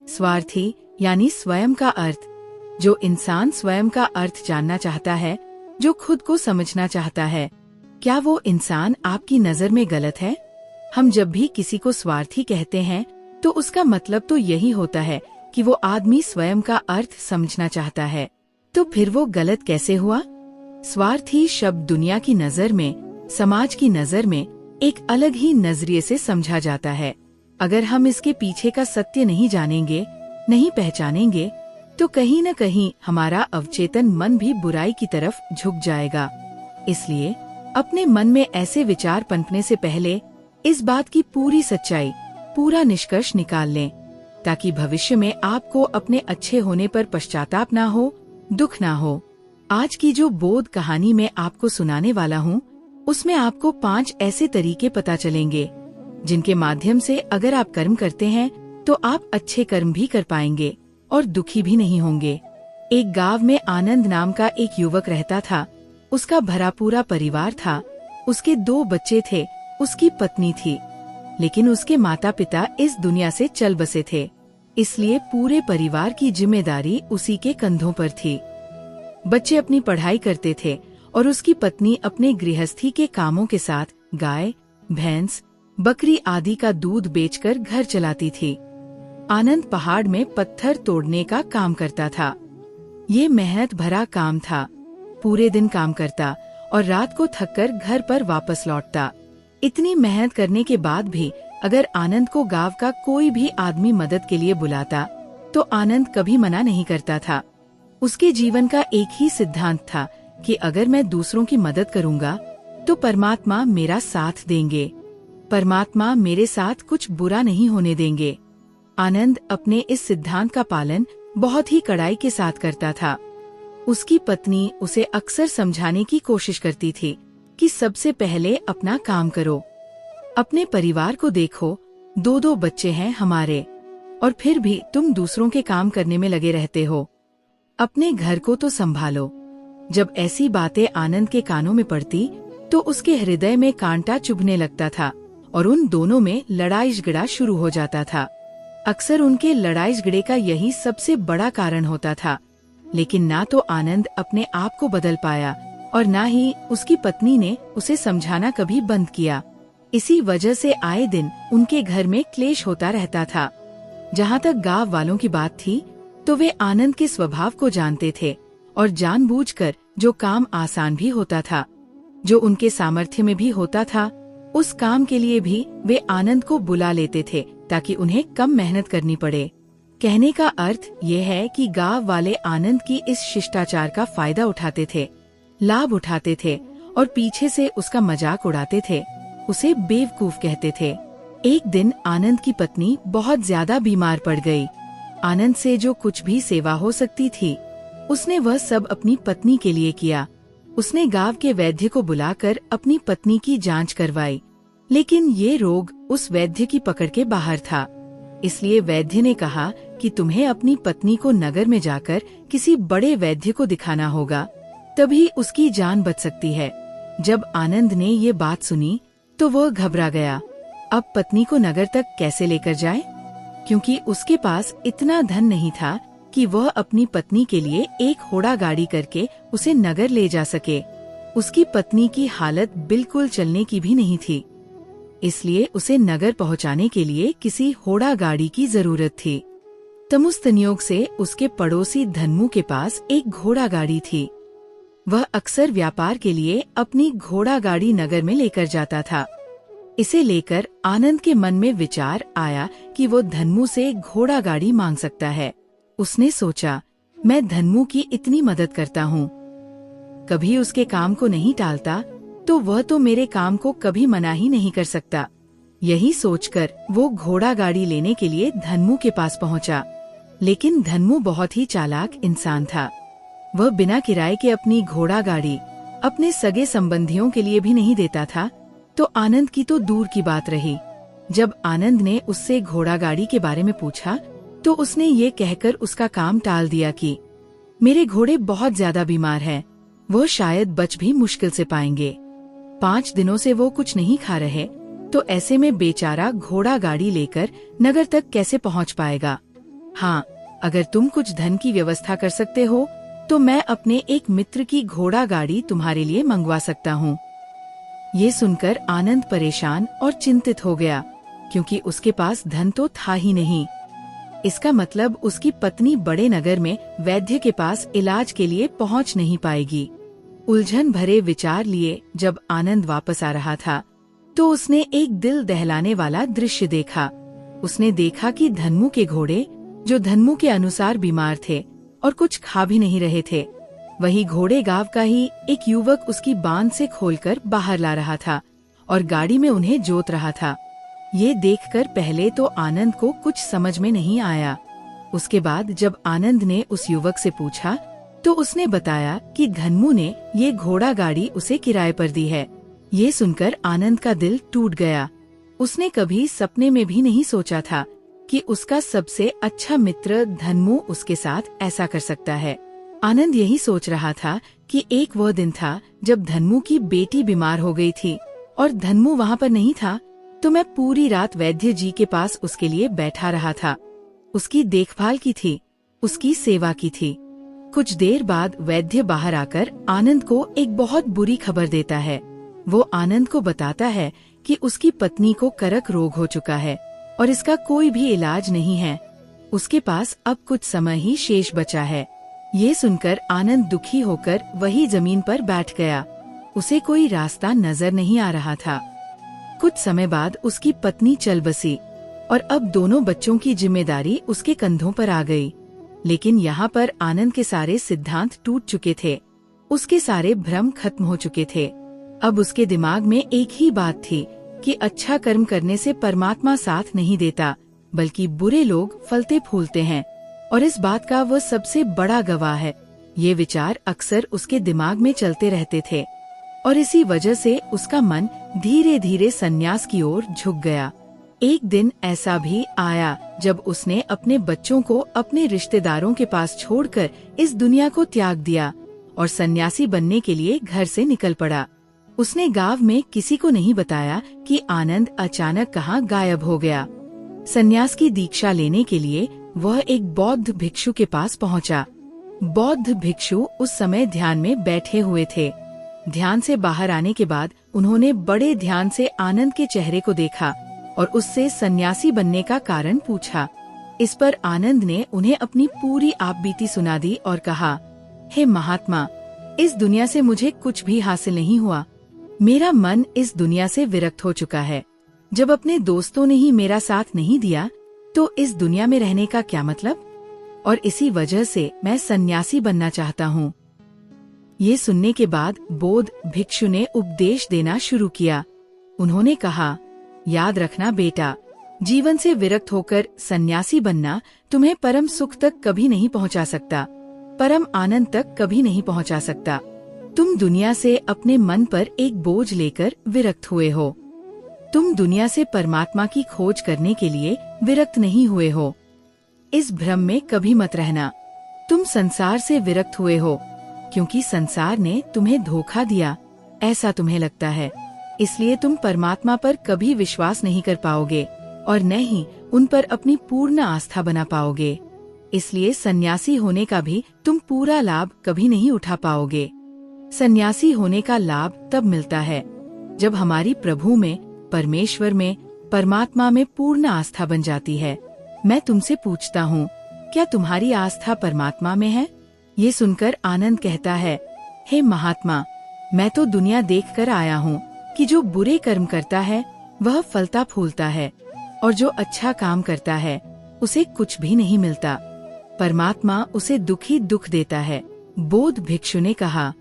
स्वार्थी यानी स्वयं का अर्थ। जो इंसान स्वयं का अर्थ जानना चाहता है, जो खुद को समझना चाहता है, क्या वो इंसान आपकी नजर में गलत है? हम जब भी किसी को स्वार्थी कहते हैं तो उसका मतलब तो यही होता है कि वो आदमी स्वयं का अर्थ समझना चाहता है। तो फिर वो गलत कैसे हुआ? स्वार्थी शब्द दुनिया की नजर में, समाज की नजर में एक अलग ही नजरिए से समझा जाता है। अगर हम इसके पीछे का सत्य नहीं जानेंगे, नहीं पहचानेंगे, तो कहीं न कहीं हमारा अवचेतन मन भी बुराई की तरफ झुक जाएगा। इसलिए अपने मन में ऐसे विचार पनपने से पहले इस बात की पूरी सच्चाई, पूरा निष्कर्ष निकाल लें, ताकि भविष्य में आपको अपने अच्छे होने पर पश्चाताप ना हो, दुख ना हो। आज की जो बोध कहानी मैं आपको सुनाने वाला हूँ, उसमें आपको 5 ऐसे तरीके पता चलेंगे जिनके माध्यम से अगर आप कर्म करते हैं तो आप अच्छे कर्म भी कर पाएंगे और दुखी भी नहीं होंगे। एक गांव में आनंद नाम का एक युवक रहता था। उसका भरा पूरा परिवार था। उसके 2 बच्चे थे, उसकी पत्नी थी, लेकिन उसके माता पिता इस दुनिया से चल बसे थे। इसलिए पूरे परिवार की जिम्मेदारी उसी के कंधों पर थी। बच्चे अपनी पढ़ाई करते थे और उसकी पत्नी अपने गृहस्थी के कामों के साथ गाय, भैंस, बकरी आदि का दूध बेचकर घर चलाती थी। आनंद पहाड़ में पत्थर तोड़ने का काम करता था। ये मेहनत भरा काम था। पूरे दिन काम करता और रात को थककर घर पर वापस लौटता। इतनी मेहनत करने के बाद भी अगर आनंद को गांव का कोई भी आदमी मदद के लिए बुलाता तो आनंद कभी मना नहीं करता था। उसके जीवन का एक ही सिद्धांत था कि अगर मैं दूसरों की मदद करूंगा तो परमात्मा मेरा साथ देंगे, परमात्मा मेरे साथ कुछ बुरा नहीं होने देंगे। आनंद अपने इस सिद्धांत का पालन बहुत ही कड़ाई के साथ करता था। उसकी पत्नी उसे अक्सर समझाने की कोशिश करती थी कि सबसे पहले अपना काम करो, अपने परिवार को देखो, 2 बच्चे हैं हमारे, और फिर भी तुम दूसरों के काम करने में लगे रहते हो। अपने घर को तो संभालो। जब ऐसी बातें आनंद के कानों में पड़ती तो उसके हृदय में कांटा चुभने लगता था और उन दोनों में लड़ाई झगड़ा शुरू हो जाता था। अक्सर उनके लड़ाई झगड़े का यही सबसे बड़ा कारण होता था। लेकिन ना तो आनंद अपने आप को बदल पाया और ना ही उसकी पत्नी ने उसे समझाना कभी बंद किया। इसी वजह से आए दिन उनके घर में क्लेश होता रहता था। जहाँ तक गांव वालों की बात थी तो वे आनंद के स्वभाव को जानते थे और जानबूझकर जो काम आसान भी होता था, जो उनके सामर्थ्य में भी होता था, उस काम के लिए भी वे आनंद को बुला लेते थे ताकि उन्हें कम मेहनत करनी पड़े। कहने का अर्थ ये है कि गांव वाले आनंद की इस शिष्टाचार का फायदा उठाते थे, लाभ उठाते थे और पीछे से उसका मजाक उड़ाते थे, उसे बेवकूफ कहते थे। एक दिन आनंद की पत्नी बहुत ज्यादा बीमार पड़ गई। आनंद से जो कुछ भी सेवा हो सकती थी उसने वह सब अपनी पत्नी के लिए किया। उसने गांव के वैद्य को बुलाकर अपनी पत्नी की जांच करवाई, लेकिन ये रोग उस वैद्य की पकड़ के बाहर था। इसलिए वैद्य ने कहा कि तुम्हें अपनी पत्नी को नगर में जाकर किसी बड़े वैद्य को दिखाना होगा, तभी उसकी जान बच सकती है। जब आनंद ने ये बात सुनी तो वह घबरा गया। अब पत्नी को नगर तक कैसे लेकर जाए, क्योंकि उसके पास इतना धन नहीं था कि वह अपनी पत्नी के लिए एक घोड़ा गाड़ी करके उसे नगर ले जा सके। उसकी पत्नी की हालत बिल्कुल चलने की भी नहीं थी, इसलिए उसे नगर पहुंचाने के लिए किसी घोड़ा गाड़ी की जरूरत थी। तमुस्तनियोग से उसके पड़ोसी धन्मू के पास एक घोड़ा गाड़ी थी। वह अक्सर व्यापार के लिए अपनी घोड़ा गाड़ी नगर में लेकर जाता था। इसे लेकर आनंद के मन में विचार आया कि वो धन्मू से घोड़ा गाड़ी मांग सकता है। उसने सोचा, मैं धन्मू की इतनी मदद करता हूँ, कभी उसके काम को नहीं टालता, तो वह तो मेरे काम को कभी मना ही नहीं कर सकता। यही सोचकर वो घोड़ा गाड़ी लेने के लिए धन्मू के पास पहुँचा। लेकिन धन्मू बहुत ही चालाक इंसान था। वह बिना किराए के अपनी घोड़ा गाड़ी अपने सगे संबंधियों के लिए भी नहीं देता था, तो आनंद की तो दूर की बात रही। जब आनंद ने उससे घोड़ा गाड़ी के बारे में पूछा तो उसने ये कहकर उसका काम टाल दिया कि मेरे घोड़े बहुत ज्यादा बीमार हैं, वो शायद बच भी मुश्किल से पाएंगे। 5 दिनों से वो कुछ नहीं खा रहे, तो ऐसे में बेचारा घोड़ा गाड़ी लेकर नगर तक कैसे पहुंच पाएगा। हाँ, अगर तुम कुछ धन की व्यवस्था कर सकते हो तो मैं अपने एक मित्र की घोड़ा गाड़ी तुम्हारे लिए मंगवा सकता हूँ। ये सुनकर आनंद परेशान और चिंतित हो गया, क्योंकि उसके पास धन तो था ही नहीं। इसका मतलब उसकी पत्नी बड़े नगर में वैद्य के पास इलाज के लिए पहुंच नहीं पाएगी। उलझन भरे विचार लिए जब आनंद वापस आ रहा था तो उसने एक दिल दहलाने वाला दृश्य देखा। उसने देखा कि धन्मू के घोड़े, जो धन्मू के अनुसार बीमार थे और कुछ खा भी नहीं रहे थे, वही घोड़े गांव का ही एक युवक उसकी बांध से खोलकर बाहर ला रहा था और गाड़ी में उन्हें जोत रहा था। ये देखकर पहले तो आनंद को कुछ समझ में नहीं आया। उसके बाद जब आनंद ने उस युवक से पूछा तो उसने बताया कि धन्मू ने ये घोड़ा गाड़ी उसे किराए पर दी है। ये सुनकर आनंद का दिल टूट गया। उसने कभी सपने में भी नहीं सोचा था कि उसका सबसे अच्छा मित्र धन्मू उसके साथ ऐसा कर सकता है। आनंद यही सोच रहा था कि एक वह दिन था जब धन्मू की बेटी बीमार हो गई थी और धन्मू वहाँ पर नहीं था, तो मैं पूरी रात वैद्य जी के पास उसके लिए बैठा रहा था। उसकी देखभाल की थी, उसकी सेवा की थी। कुछ देर बाद वैद्य बाहर आकर आनंद को एक बहुत बुरी खबर देता है। वो आनंद को बताता है कि उसकी पत्नी को करक रोग हो चुका है और इसका कोई भी इलाज नहीं है। उसके पास अब कुछ समय ही शेष बचा है। ये सुनकर आनंद दुखी होकर वही जमीन पर बैठ गया। उसे कोई रास्ता नजर नहीं आ रहा था। कुछ समय बाद उसकी पत्नी चल बसी और अब दोनों बच्चों की जिम्मेदारी उसके कंधों पर आ गई। लेकिन यहाँ पर आनंद के सारे सिद्धांत टूट चुके थे, उसके सारे भ्रम खत्म हो चुके थे। अब उसके दिमाग में एक ही बात थी कि अच्छा कर्म करने से परमात्मा साथ नहीं देता, बल्कि बुरे लोग फलते फूलते हैं, और इस बात का वह सबसे बड़ा गवाह है। ये विचार अक्सर उसके दिमाग में चलते रहते थे और इसी वजह से उसका मन धीरे धीरे संन्यास की ओर झुक गया। एक दिन ऐसा भी आया जब उसने अपने बच्चों को अपने रिश्तेदारों के पास छोड़कर इस दुनिया को त्याग दिया और सन्यासी बनने के लिए घर से निकल पड़ा। उसने गांव में किसी को नहीं बताया कि आनंद अचानक कहाँ गायब हो गया। सन्यास की दीक्षा लेने के लिए वह एक बौद्ध भिक्षु के पास पहुंचा। बौद्ध भिक्षु उस समय ध्यान में बैठे हुए थे। ध्यान से बाहर आने के बाद उन्होंने बड़े ध्यान से आनंद के चेहरे को देखा और उससे सन्यासी बनने का कारण पूछा। इस पर आनंद ने उन्हें अपनी पूरी आपबीती सुना दी और कहा, हे महात्मा, इस दुनिया से मुझे कुछ भी हासिल नहीं हुआ। मेरा मन इस दुनिया से विरक्त हो चुका है। जब अपने दोस्तों ने ही मेरा साथ नहीं दिया तो इस दुनिया में रहने का क्या मतलब? और इसी वजह से मैं सन्यासी बनना चाहता हूँ। ये सुनने के बाद बौद्ध भिक्षु ने उपदेश देना शुरू किया। उन्होंने कहा, याद रखना बेटा, जीवन से विरक्त होकर सन्यासी बनना तुम्हें परम सुख तक कभी नहीं पहुंचा सकता, परम आनंद तक कभी नहीं पहुंचा सकता। तुम दुनिया से अपने मन पर एक बोझ लेकर विरक्त हुए हो। तुम दुनिया से परमात्मा की खोज करने के लिए विरक्त नहीं हुए हो। इस भ्रम में कभी मत रहना। तुम संसार से विरक्त हुए हो क्योंकि संसार ने तुम्हें धोखा दिया, ऐसा तुम्हें लगता है। इसलिए तुम परमात्मा पर कभी विश्वास नहीं कर पाओगे और न ही उन पर अपनी पूर्ण आस्था बना पाओगे। इसलिए सन्यासी होने का भी तुम पूरा लाभ कभी नहीं उठा पाओगे। सन्यासी होने का लाभ तब मिलता है जब हमारी प्रभु में, परमेश्वर में, परमात्मा में पूर्ण आस्था बन जाती है। मैं तुमसे पूछता हूँ, क्या तुम्हारी आस्था परमात्मा में है? ये सुनकर आनंद कहता है, हे महात्मा, मैं तो दुनिया देखकर आया हूँ कि जो बुरे कर्म करता है वह फलता फूलता है और जो अच्छा काम करता है उसे कुछ भी नहीं मिलता। परमात्मा उसे दुखी दुख देता है। बौद्ध भिक्षु ने कहा,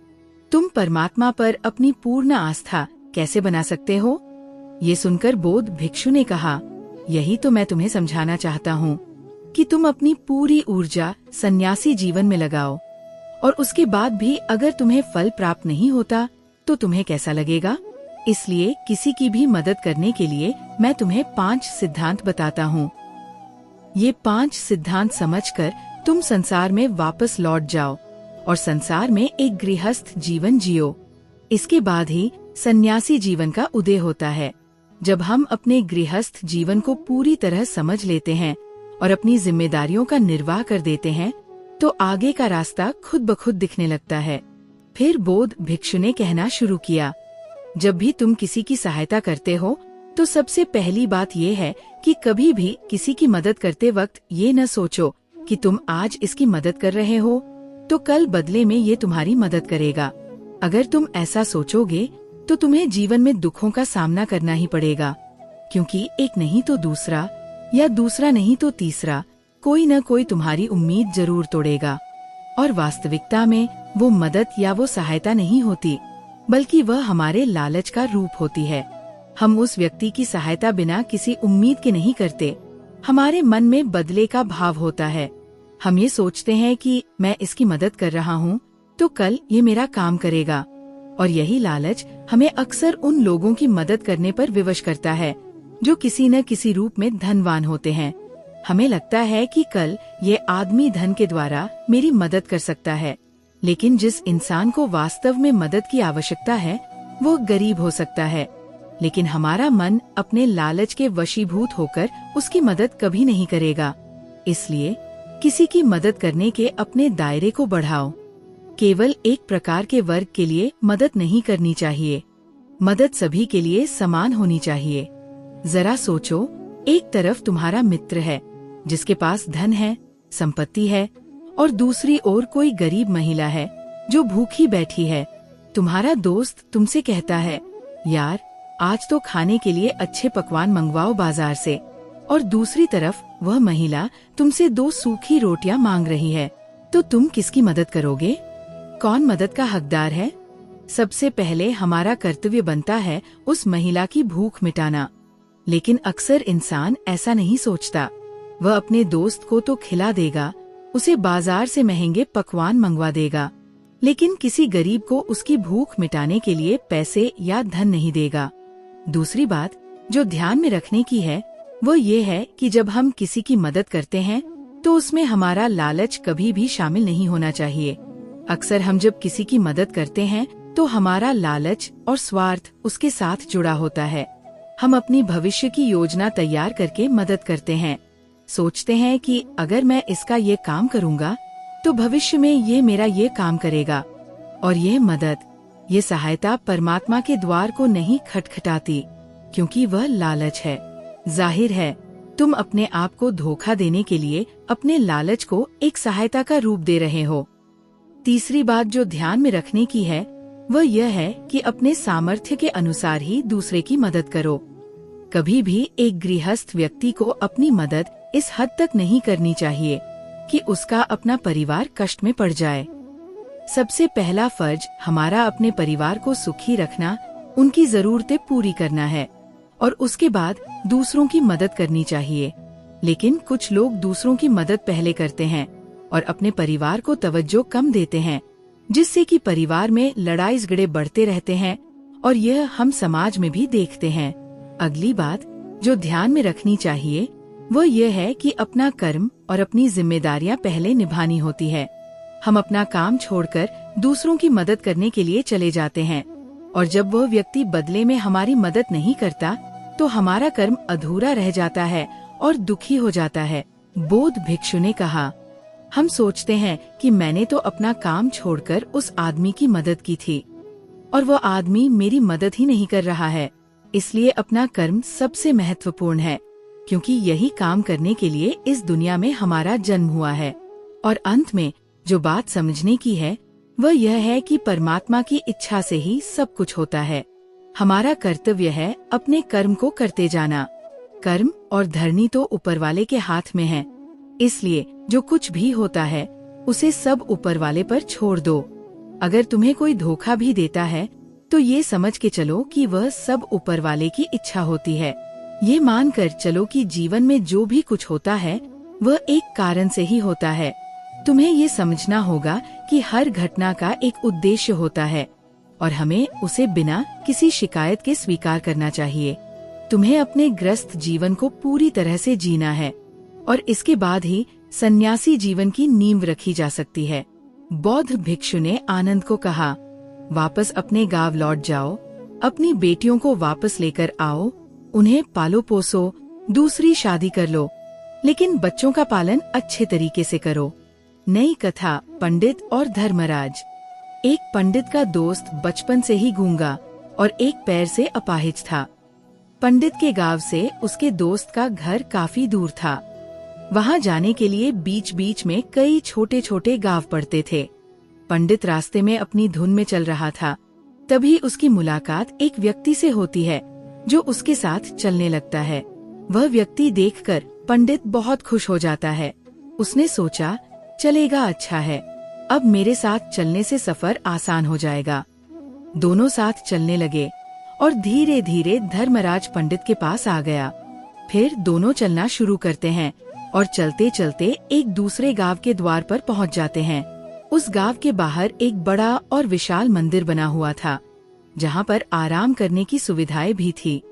तुम परमात्मा पर अपनी पूर्ण आस्था कैसे बना सकते हो? ये सुनकर बौद्ध भिक्षु ने कहा, यही तो मैं तुम्हें समझाना चाहता हूँ कि तुम अपनी पूरी ऊर्जा सन्यासी जीवन में लगाओ और उसके बाद भी अगर तुम्हें फल प्राप्त नहीं होता तो तुम्हें कैसा लगेगा? इसलिए किसी की भी मदद करने के लिए मैं तुम्हें 5 सिद्धांत बताता हूँ। ये 5 सिद्धांत समझकर तुम संसार में वापस लौट जाओ और संसार में एक गृहस्थ जीवन जियो। इसके बाद ही सन्यासी जीवन का उदय होता है। जब हम अपने गृहस्थ जीवन को पूरी तरह समझ लेते हैं और अपनी जिम्मेदारियों का निर्वाह कर देते हैं तो आगे का रास्ता खुद ब खुद दिखने लगता है। फिर बौद्ध भिक्षु ने कहना शुरू किया, जब भी तुम किसी की सहायता करते हो तो सबसे पहली बात ये है कि कभी भी किसी की मदद करते वक्त ये न सोचो कि तुम आज इसकी मदद कर रहे हो तो कल बदले में ये तुम्हारी मदद करेगा। अगर तुम ऐसा सोचोगे तो तुम्हें जीवन में दुखों का सामना करना ही पड़ेगा, क्योंकि एक नहीं तो दूसरा या दूसरा नहीं तो तीसरा कोई न कोई तुम्हारी उम्मीद जरूर तोड़ेगा। और वास्तविकता में वो मदद या वो सहायता नहीं होती, बल्कि वह हमारे लालच का रूप होती है। हम उस व्यक्ति की सहायता बिना किसी उम्मीद के नहीं करते। हमारे मन में बदले का भाव होता है। हम ये सोचते हैं कि मैं इसकी मदद कर रहा हूँ तो कल ये मेरा काम करेगा, और यही लालच हमें अक्सर उन लोगों की मदद करने पर विवश करता है जो किसी न किसी रूप में धनवान होते हैं। हमें लगता है कि कल ये आदमी धन के द्वारा मेरी मदद कर सकता है, लेकिन जिस इंसान को वास्तव में मदद की आवश्यकता है वो गरीब हो सकता है, लेकिन हमारा मन अपने लालच के वशीभूत होकर उसकी मदद कभी नहीं करेगा। इसलिए किसी की मदद करने के अपने दायरे को बढ़ाओ। केवल एक प्रकार के वर्ग के लिए मदद नहीं करनी चाहिए। मदद सभी के लिए समान होनी चाहिए। जरा सोचो, एक तरफ तुम्हारा मित्र है जिसके पास धन है, संपत्ति है, और दूसरी ओर कोई गरीब महिला है जो भूखी बैठी है। तुम्हारा दोस्त तुमसे कहता है, यार आज तो खाने के लिए अच्छे पकवान मंगवाओ बाजार से, और दूसरी तरफ वह महिला तुमसे 2 सूखी रोटियां मांग रही है। तो तुम किसकी मदद करोगे? कौन मदद का हकदार है? सबसे पहले हमारा कर्तव्य बनता है उस महिला की भूख मिटाना, लेकिन अक्सर इंसान ऐसा नहीं सोचता। वह अपने दोस्त को तो खिला देगा, उसे बाजार से महंगे पकवान मंगवा देगा, लेकिन किसी गरीब को उसकी भूख मिटाने के लिए पैसे या धन नहीं देगा। दूसरी बात जो ध्यान में रखने की है वो ये है कि जब हम किसी की मदद करते हैं तो उसमें हमारा लालच कभी भी शामिल नहीं होना चाहिए। अक्सर हम जब किसी की मदद करते हैं तो हमारा लालच और स्वार्थ उसके साथ जुड़ा होता है। हम अपनी भविष्य की योजना तैयार करके मदद करते हैं। सोचते हैं कि अगर मैं इसका ये काम करूँगा तो भविष्य में ये मेरा ये काम करेगा। और ये मदद, ये सहायता परमात्मा के द्वार को नहीं खटखटाती, क्योंकि वह लालच है। जाहिर है तुम अपने आप को धोखा देने के लिए अपने लालच को एक सहायता का रूप दे रहे हो। तीसरी बात जो ध्यान में रखने की है वह यह है कि अपने सामर्थ्य के अनुसार ही दूसरे की मदद करो। कभी भी एक गृहस्थ व्यक्ति को अपनी मदद इस हद तक नहीं करनी चाहिए कि उसका अपना परिवार कष्ट में पड़ जाए। सबसे पहला फर्ज हमारा अपने परिवार को सुखी रखना, उनकी जरूरतें पूरी करना है, और उसके बाद दूसरों की मदद करनी चाहिए। लेकिन कुछ लोग दूसरों की मदद पहले करते हैं और अपने परिवार को तवज्जो कम देते हैं, जिससे कि परिवार में लड़ाई झगड़े बढ़ते रहते हैं, और यह हम समाज में भी देखते हैं। अगली बात जो ध्यान में रखनी चाहिए वह यह है कि अपना कर्म और अपनी जिम्मेदारियां पहले निभानी होती है। हम अपना काम छोड़कर दूसरों की मदद करने के लिए चले जाते हैं, और जब वह व्यक्ति बदले में हमारी मदद नहीं करता तो हमारा कर्म अधूरा रह जाता है और दुखी हो जाता है। बौद्ध भिक्षु ने कहा, हम सोचते हैं कि मैंने तो अपना काम छोड़कर उस आदमी की मदद की थी और वह आदमी मेरी मदद ही नहीं कर रहा है, इसलिए अपना कर्म सबसे महत्वपूर्ण है, क्योंकि यही काम करने के लिए इस दुनिया में हमारा जन्म हुआ है। और अंत में जो बात समझने की है वह यह है कि परमात्मा की इच्छा से ही सब कुछ होता है। हमारा कर्तव्य है अपने कर्म को करते जाना। कर्म और धरनी तो ऊपर वाले के हाथ में है, इसलिए जो कुछ भी होता है उसे सब ऊपर वाले पर छोड़ दो। अगर तुम्हें कोई धोखा भी देता है तो ये समझ के चलो कि वह सब ऊपर वाले की इच्छा होती है। ये मान कर चलो कि जीवन में जो भी कुछ होता है वह एक कारण से ही होता है। तुम्हें ये समझना होगा कि हर घटना का एक उद्देश्य होता है और हमें उसे बिना किसी शिकायत के स्वीकार करना चाहिए। तुम्हें अपने ग्रस्त जीवन को पूरी तरह से जीना है और इसके बाद ही सन्यासी जीवन की नींव रखी जा सकती है। बौद्ध भिक्षु ने आनंद को कहा, वापस अपने गांव लौट जाओ, अपनी बेटियों को वापस लेकर आओ, उन्हें पालो पोसो, दूसरी शादी कर लो, लेकिन बच्चों का पालन अच्छे तरीके से करो। नई कथा, पंडित और धर्मराज। एक पंडित का दोस्त बचपन से ही गूंगा और एक पैर से अपाहिज था। पंडित के गांव से उसके दोस्त का घर काफी दूर था। वहां जाने के लिए बीच बीच में कई छोटे छोटे गांव पड़ते थे। पंडित रास्ते में अपनी धुन में चल रहा था, तभी उसकी मुलाकात एक व्यक्ति से होती है जो उसके साथ चलने लगता है। वह व्यक्ति देखकर पंडित बहुत खुश हो जाता है। उसने सोचा, चलेगा अच्छा है, अब मेरे साथ चलने से सफर आसान हो जाएगा। दोनों साथ चलने लगे और धीरे धीरे धर्मराज पंडित के पास आ गया। फिर दोनों चलना शुरू करते हैं और चलते चलते एक दूसरे गांव के द्वार पर पहुंच जाते हैं। उस गांव के बाहर एक बड़ा और विशाल मंदिर बना हुआ था, जहां पर आराम करने की सुविधाएं भी थी।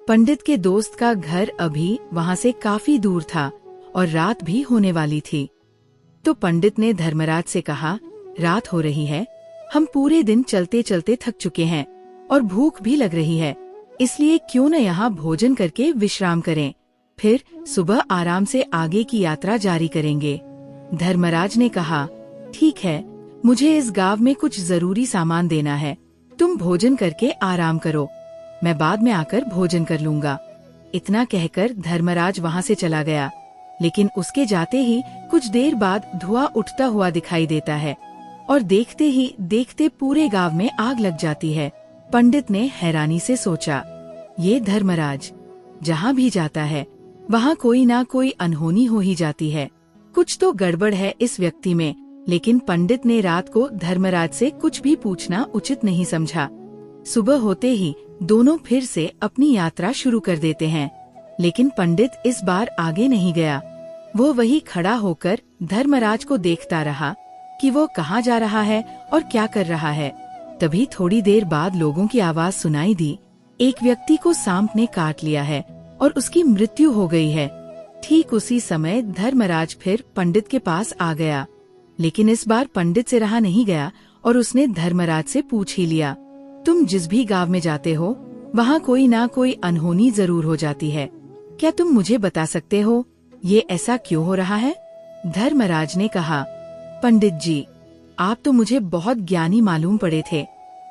पंडित के दोस्त का घर अभी वहां से काफी दूर था और रात भी होने वाली थी। तो पंडित ने धर्मराज से कहा, रात हो रही है, हम पूरे दिन चलते चलते थक चुके हैं और भूख भी लग रही है, इसलिए क्यों न यहाँ भोजन करके विश्राम करें, फिर सुबह आराम से आगे की यात्रा जारी करेंगे। धर्मराज ने कहा, ठीक है, मुझे इस गांव में कुछ जरूरी सामान देना है, तुम भोजन करके आराम करो, मैं बाद में आकर भोजन कर लूंगा। इतना कहकर धर्मराज वहां से चला गया, लेकिन उसके जाते ही कुछ देर बाद धुआं उठता हुआ दिखाई देता है और देखते ही देखते पूरे गांव में आग लग जाती है। पंडित ने हैरानी से सोचा, ये धर्मराज जहाँ भी जाता है वहाँ कोई ना कोई अनहोनी हो ही जाती है, कुछ तो गड़बड़ है इस व्यक्ति में। लेकिन पंडित ने रात को धर्मराज से कुछ भी पूछना उचित नहीं समझा। सुबह होते ही दोनों फिर से अपनी यात्रा शुरू कर देते हैं, लेकिन पंडित इस बार आगे नहीं गया। वो वही खड़ा होकर धर्मराज को देखता रहा कि वो कहाँ जा रहा है और क्या कर रहा है। तभी थोड़ी देर बाद लोगों की आवाज सुनाई दी, एक व्यक्ति को सांप ने काट लिया है और उसकी मृत्यु हो गई है। ठीक उसी समय धर्मराज फिर पंडित के पास आ गया, लेकिन इस बार पंडित से रहा नहीं गया और उसने धर्मराज से पूछ ही लिया, तुम जिस भी गांव में जाते हो वहाँ कोई ना कोई अनहोनी जरूर हो जाती है, क्या तुम मुझे बता सकते हो ये ऐसा क्यों हो रहा है? धर्मराज ने कहा, पंडित जी, आप तो मुझे बहुत ज्ञानी मालूम पड़े थे,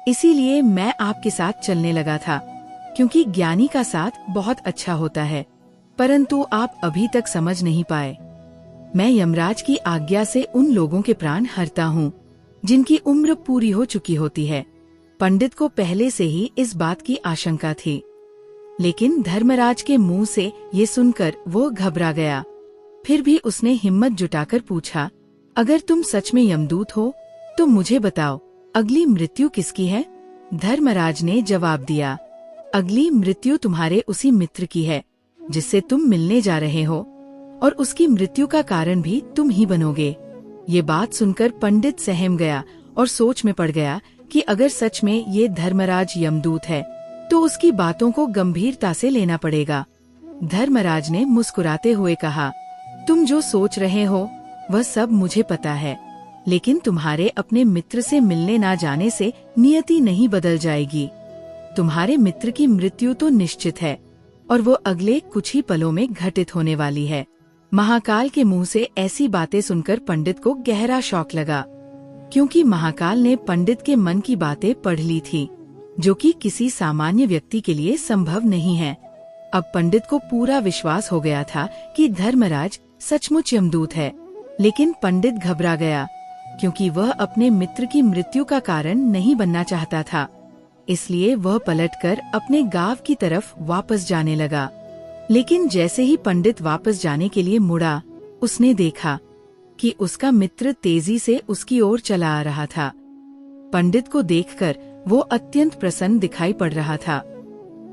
इसीलिए मैं आपके साथ चलने लगा था, क्योंकि ज्ञानी का साथ बहुत अच्छा होता है, परंतु आप अभी तक समझ नहीं पाए। मैं यमराज की आज्ञा से उन लोगों के प्राण हरता हूँ जिनकी उम्र पूरी हो चुकी होती है। पंडित को पहले से ही इस बात की आशंका थी, लेकिन धर्मराज के मुंह से ये सुनकर वो घबरा गया। फिर भी उसने हिम्मत जुटाकर पूछा, अगर तुम सच में यमदूत हो तो मुझे बताओ, अगली मृत्यु किसकी है? धर्मराज ने जवाब दिया, अगली मृत्यु तुम्हारे उसी मित्र की है जिससे तुम मिलने जा रहे हो, और उसकी मृत्यु का कारण भी तुम ही बनोगे। ये बात सुनकर पंडित सहम गया और सोच में पड़ गया कि अगर सच में ये धर्मराज यमदूत है तो उसकी बातों को गंभीरता से लेना पड़ेगा। धर्मराज ने मुस्कुराते हुए कहा, तुम जो सोच रहे हो वह सब मुझे पता है, लेकिन तुम्हारे अपने मित्र से मिलने ना जाने से नियति नहीं बदल जाएगी। तुम्हारे मित्र की मृत्यु तो निश्चित है और वो अगले कुछ ही पलों में घटित होने वाली है। महाकाल के मुंह से ऐसी बातें सुनकर पंडित को गहरा शौक लगा, क्योंकि महाकाल ने पंडित के मन की बातें पढ़ ली थी, जो कि किसी सामान्य व्यक्ति के लिए संभव नहीं है। अब पंडित को पूरा विश्वास हो गया था कि धर्मराज सचमुच यमदूत है, लेकिन पंडित घबरा गया क्योंकि वह अपने मित्र की मृत्यु का कारण नहीं बनना चाहता था। इसलिए वह पलटकर अपने गांव की तरफ वापस जाने लगा। लेकिन जैसे ही पंडित वापस जाने के लिए मुड़ा, उसने देखा कि उसका मित्र तेजी से उसकी ओर चला आ रहा था। पंडित को देखकर वो अत्यंत प्रसन्न दिखाई पड़ रहा था।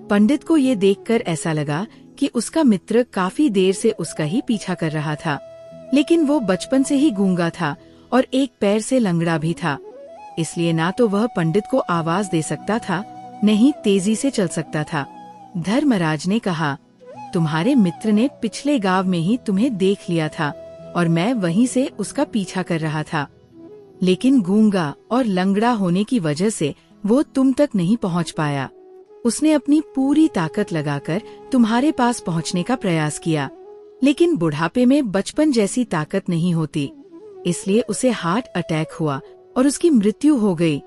पंडित को ये देखकर ऐसा लगा कि उसका मित्र काफी देर से उसका ही पीछा कर रहा था, लेकिन वो बचपन से ही गूंगा था और एक पैर से लंगड़ा भी था, इसलिए ना तो वह पंडित को आवाज दे सकता था, न ही तेजी से चल सकता था। धर्मराज ने कहा, तुम्हारे मित्र ने पिछले गांव में ही तुम्हें देख लिया था और मैं वहीं से उसका पीछा कर रहा था, लेकिन गूंगा और लंगड़ा होने की वजह से वो तुम तक नहीं पहुंच पाया। उसने अपनी पूरी ताकत लगाकर तुम्हारे पास पहुंचने का प्रयास किया, लेकिन बुढ़ापे में बचपन जैसी ताकत नहीं होती, इसलिए उसे हार्ट अटैक हुआ और उसकी मृत्यु हो गई,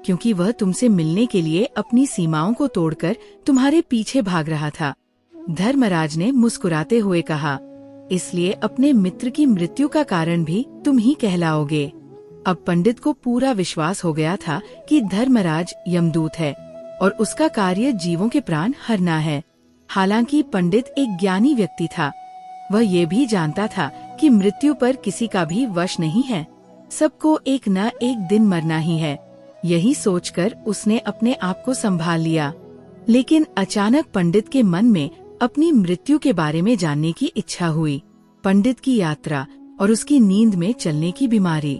क्योंकि वह तुमसे मिलने के लिए अपनी सीमाओं को तोड़कर तुम्हारे पीछे भाग रहा था। धर्मराज ने मुस्कुराते हुए कहा, इसलिए अपने मित्र की मृत्यु का कारण भी तुम ही कहलाओगे। अब पंडित को पूरा विश्वास हो गया था कि धर्मराज यमदूत है और उसका कार्य जीवों के प्राण हरना है। हालांकि पंडित एक ज्ञानी व्यक्ति था, वह ये भी जानता था कि मृत्यु पर किसी का भी वश नहीं है, सबको एक न एक दिन मरना ही है। यही सोचकर उसने अपने आप को संभाल लिया। लेकिन अचानक पंडित के मन में अपनी मृत्यु के बारे में जानने की इच्छा हुई। पंडित की यात्रा और उसकी नींद में चलने की बीमारी।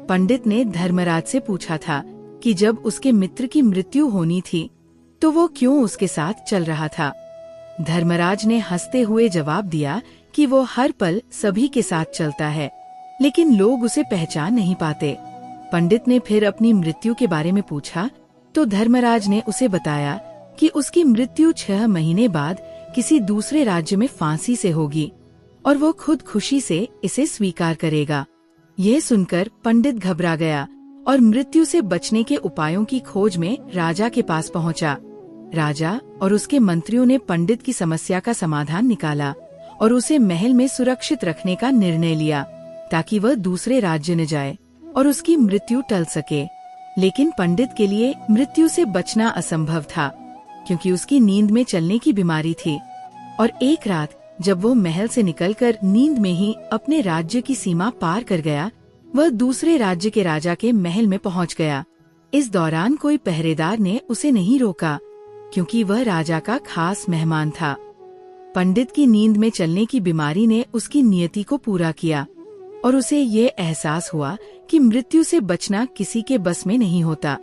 पंडित ने धर्मराज से पूछा था कि जब उसके मित्र की मृत्यु होनी थी तो वो क्यों उसके साथ चल रहा था। धर्मराज ने हंसते हुए जवाब दिया कि वो हर पल सभी के साथ चलता है, लेकिन लोग उसे पहचान नहीं पाते। पंडित ने फिर अपनी मृत्यु के बारे में पूछा तो धर्मराज ने उसे बताया कि उसकी मृत्यु 6 महीने बाद किसी दूसरे राज्य में फांसी से होगी और वो खुद खुशी से इसे स्वीकार करेगा। यह सुनकर पंडित घबरा गया और मृत्यु से बचने के उपायों की खोज में राजा के पास पहुंचा। राजा और उसके मंत्रियों ने पंडित की समस्या का समाधान निकाला और उसे महल में सुरक्षित रखने का निर्णय लिया ताकि वह दूसरे राज्य न जाए और उसकी मृत्यु टल सके। लेकिन पंडित के लिए मृत्यु से बचना असंभव था, क्योंकि उसकी नींद में चलने की बीमारी थी। और एक रात जब वो महल से निकलकर नींद में ही अपने राज्य की सीमा पार कर गया, वह दूसरे राज्य के राजा के महल में पहुंच गया। इस दौरान कोई पहरेदार ने उसे नहीं रोका, क्योंकि वह राजा का खास मेहमान था। पंडित की नींद में चलने की बीमारी ने उसकी नियति को पूरा किया और उसे ये एहसास हुआ कि मृत्यु से बचना किसी के बस में नहीं होता।